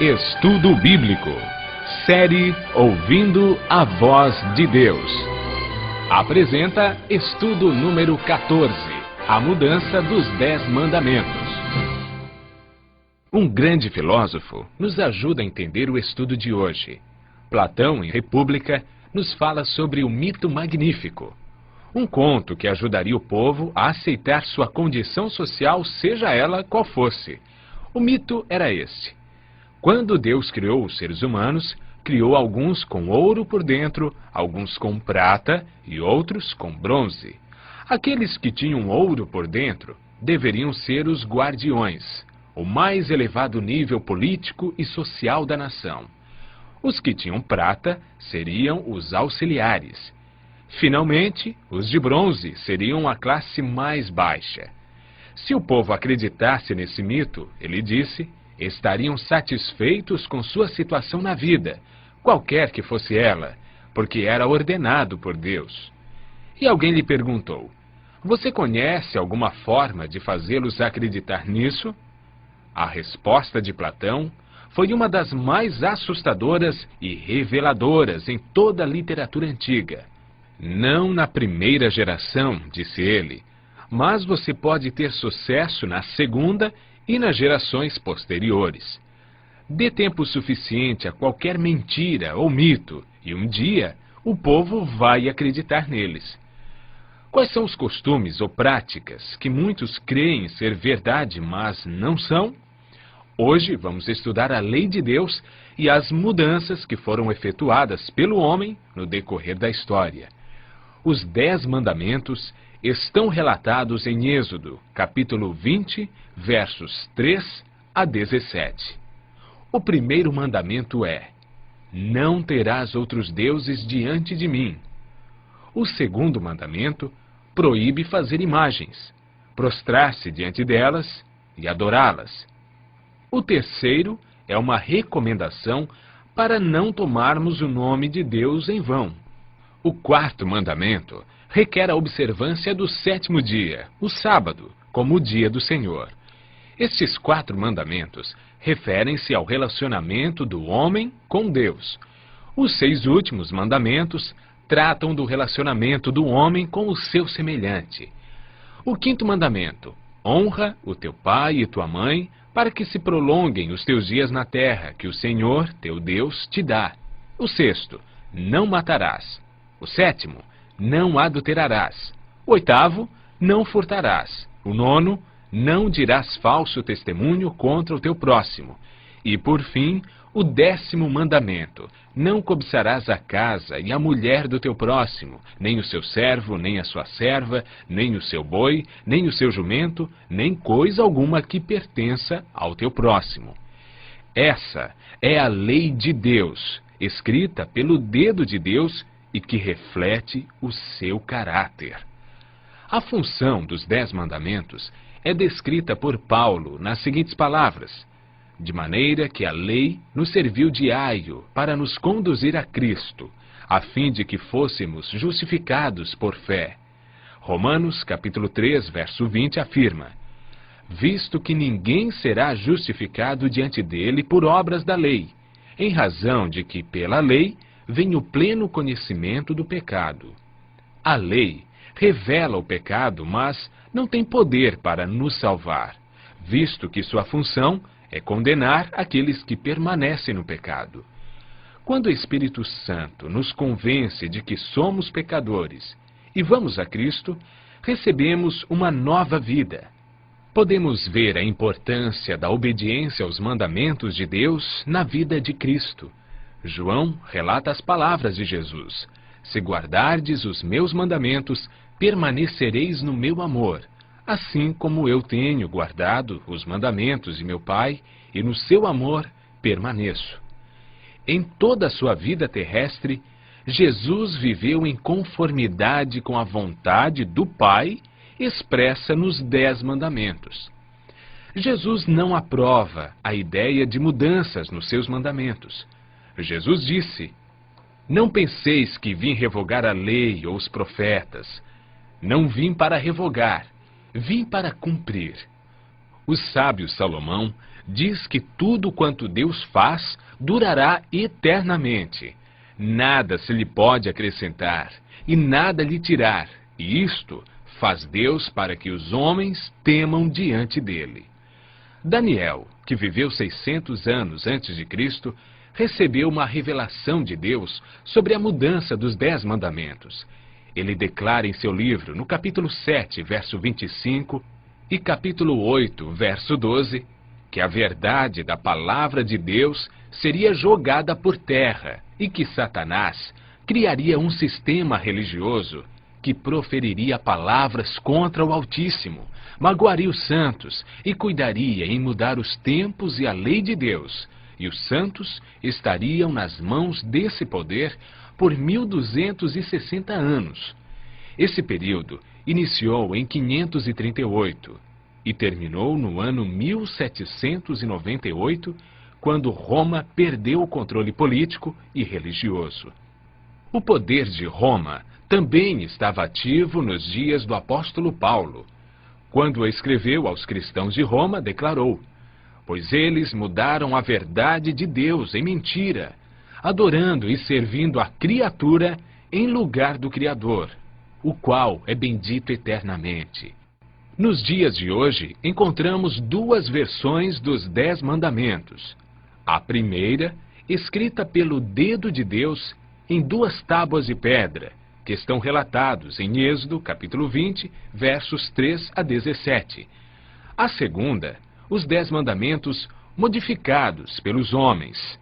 Estudo Bíblico. Série Ouvindo a Voz de Deus. Apresenta estudo número 14. A mudança dos 10 mandamentos. Um grande filósofo nos ajuda a entender o estudo de hoje. Platão, em República, nos fala sobre o mito magnífico. Um conto que ajudaria o povo a aceitar sua condição social, seja ela qual fosse. O mito era este. Quando Deus criou os seres humanos, criou alguns com ouro por dentro, alguns com prata e outros com bronze. Aqueles que tinham ouro por dentro deveriam ser os guardiões, o mais elevado nível político e social da nação. Os que tinham prata seriam os auxiliares. Finalmente, os de bronze seriam a classe mais baixa. Se o povo acreditasse nesse mito, ele disse, estariam satisfeitos com sua situação na vida, qualquer que fosse ela, porque era ordenado por Deus. E alguém lhe perguntou, você conhece alguma forma de fazê-los acreditar nisso? A resposta de Platão foi uma das mais assustadoras e reveladoras em toda a literatura antiga. Não na primeira geração, disse ele, mas você pode ter sucesso na segunda e nas gerações posteriores. Dê tempo suficiente a qualquer mentira ou mito, e um dia o povo vai acreditar neles. Quais são os costumes ou práticas que muitos creem ser verdade, mas não são? Hoje vamos estudar a lei de Deus e as mudanças que foram efetuadas pelo homem no decorrer da história. Os 10 mandamentos estão relatados em Êxodo, capítulo 20, versos 3 a 17. O primeiro mandamento é: não terás outros deuses diante de mim. O segundo mandamento proíbe fazer imagens, prostrar-se diante delas e adorá-las. O terceiro é uma recomendação para não tomarmos o nome de Deus em vão. O quarto mandamento requer a observância do 7º dia, o sábado, como o dia do Senhor. Estes 4 mandamentos referem-se ao relacionamento do homem com Deus. Os 6 últimos mandamentos tratam do relacionamento do homem com o seu semelhante. O 5º mandamento: honra o teu pai e tua mãe, para que se prolonguem os teus dias na terra, que o Senhor, teu Deus, te dá. O 6º: não matarás. O 7º: não adulterarás. O 8º: não furtarás. O 9º: não dirás falso testemunho contra o teu próximo. E, por fim, o 10º mandamento: não cobiçarás a casa e a mulher do teu próximo, nem o seu servo, nem a sua serva, nem o seu boi, nem o seu jumento, nem coisa alguma que pertença ao teu próximo. Essa é a lei de Deus, escrita pelo dedo de Deus e que reflete o seu caráter. A função dos 10 mandamentos é descrita por Paulo nas seguintes palavras: de maneira que a lei nos serviu de aio para nos conduzir a Cristo, a fim de que fôssemos justificados por fé. Romanos capítulo 3, verso 20 afirma: visto que ninguém será justificado diante dele por obras da lei, em razão de que pela lei vem o pleno conhecimento do pecado. A lei revela o pecado, mas não tem poder para nos salvar, visto que sua função é condenar aqueles que permanecem no pecado. Quando o Espírito Santo nos convence de que somos pecadores e vamos a Cristo, recebemos uma nova vida. Podemos ver a importância da obediência aos mandamentos de Deus na vida de Cristo. João relata as palavras de Jesus: se guardardes os meus mandamentos, permanecereis no meu amor, assim como eu tenho guardado os mandamentos de meu Pai, e no seu amor permaneço. Em toda a sua vida terrestre, Jesus viveu em conformidade com a vontade do Pai, expressa nos 10 mandamentos. Jesus não aprova a ideia de mudanças nos seus mandamentos. Jesus disse: não penseis que vim revogar a lei ou os profetas. Não vim para revogar, vim para cumprir. O sábio Salomão diz que tudo quanto Deus faz durará eternamente. Nada se lhe pode acrescentar e nada lhe tirar, e isto faz Deus para que os homens temam diante dele. Daniel, que viveu 600 anos antes de Cristo, recebeu uma revelação de Deus sobre a mudança dos 10 mandamentos. Ele declara em seu livro, no capítulo 7, verso 25, e capítulo 8, verso 12, que a verdade da palavra de Deus seria jogada por terra e que Satanás criaria um sistema religioso que proferiria palavras contra o Altíssimo, magoaria os santos e cuidaria em mudar os tempos e a lei de Deus, e os santos estariam nas mãos desse poder por 1260 anos. Esse período iniciou em 538 e terminou no ano 1798, quando Roma perdeu o controle político e religioso. O poder de Roma também estava ativo nos dias do apóstolo Paulo. Quando escreveu aos cristãos de Roma, declarou: pois eles mudaram a verdade de Deus em mentira, adorando e servindo a criatura em lugar do Criador, o qual é bendito eternamente. Nos dias de hoje, encontramos duas versões dos 10 mandamentos. A primeira, escrita pelo dedo de Deus em 2 tábuas de pedra, que estão relatados em Êxodo, capítulo 20, versos 3 a 17. A segunda, os 10 mandamentos modificados pelos homens.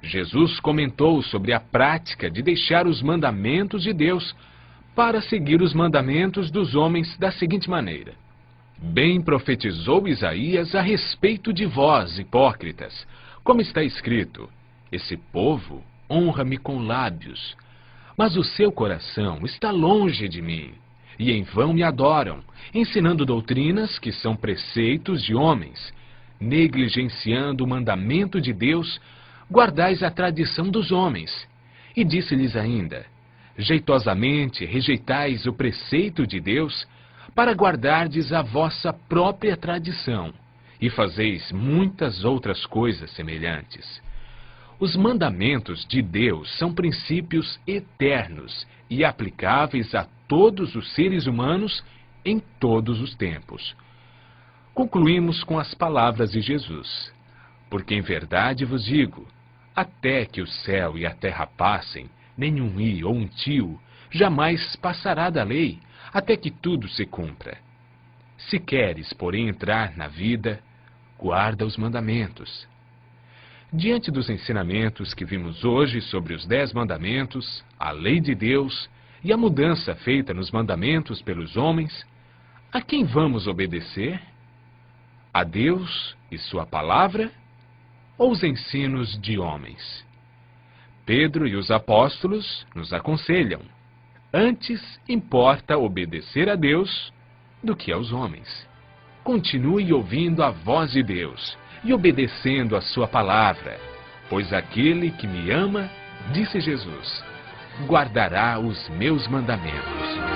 Jesus comentou sobre a prática de deixar os mandamentos de Deus para seguir os mandamentos dos homens da seguinte maneira: bem profetizou Isaías a respeito de vós, hipócritas, como está escrito: esse povo honra-me com lábios, mas o seu coração está longe de mim, e em vão me adoram, ensinando doutrinas que são preceitos de homens. Negligenciando o mandamento de Deus, guardais a tradição dos homens. E disse-lhes ainda: jeitosamente rejeitais o preceito de Deus, para guardardes a vossa própria tradição, e fazeis muitas outras coisas semelhantes. Os mandamentos de Deus são princípios eternos e aplicáveis a todos os seres humanos em todos os tempos. Concluímos com as palavras de Jesus: porque em verdade vos digo, até que o céu e a terra passem, nenhum i ou um tio jamais passará da lei, até que tudo se cumpra. Se queres, porém, entrar na vida, guarda os mandamentos. Diante dos ensinamentos que vimos hoje sobre os 10 mandamentos, a lei de Deus e a mudança feita nos mandamentos pelos homens, a quem vamos obedecer? A Deus e sua palavra, ou os ensinos de homens? Pedro e os apóstolos nos aconselham: antes importa obedecer a Deus do que aos homens. Continue ouvindo a voz de Deus e obedecendo a sua palavra, pois aquele que me ama, disse Jesus, guardará os meus mandamentos.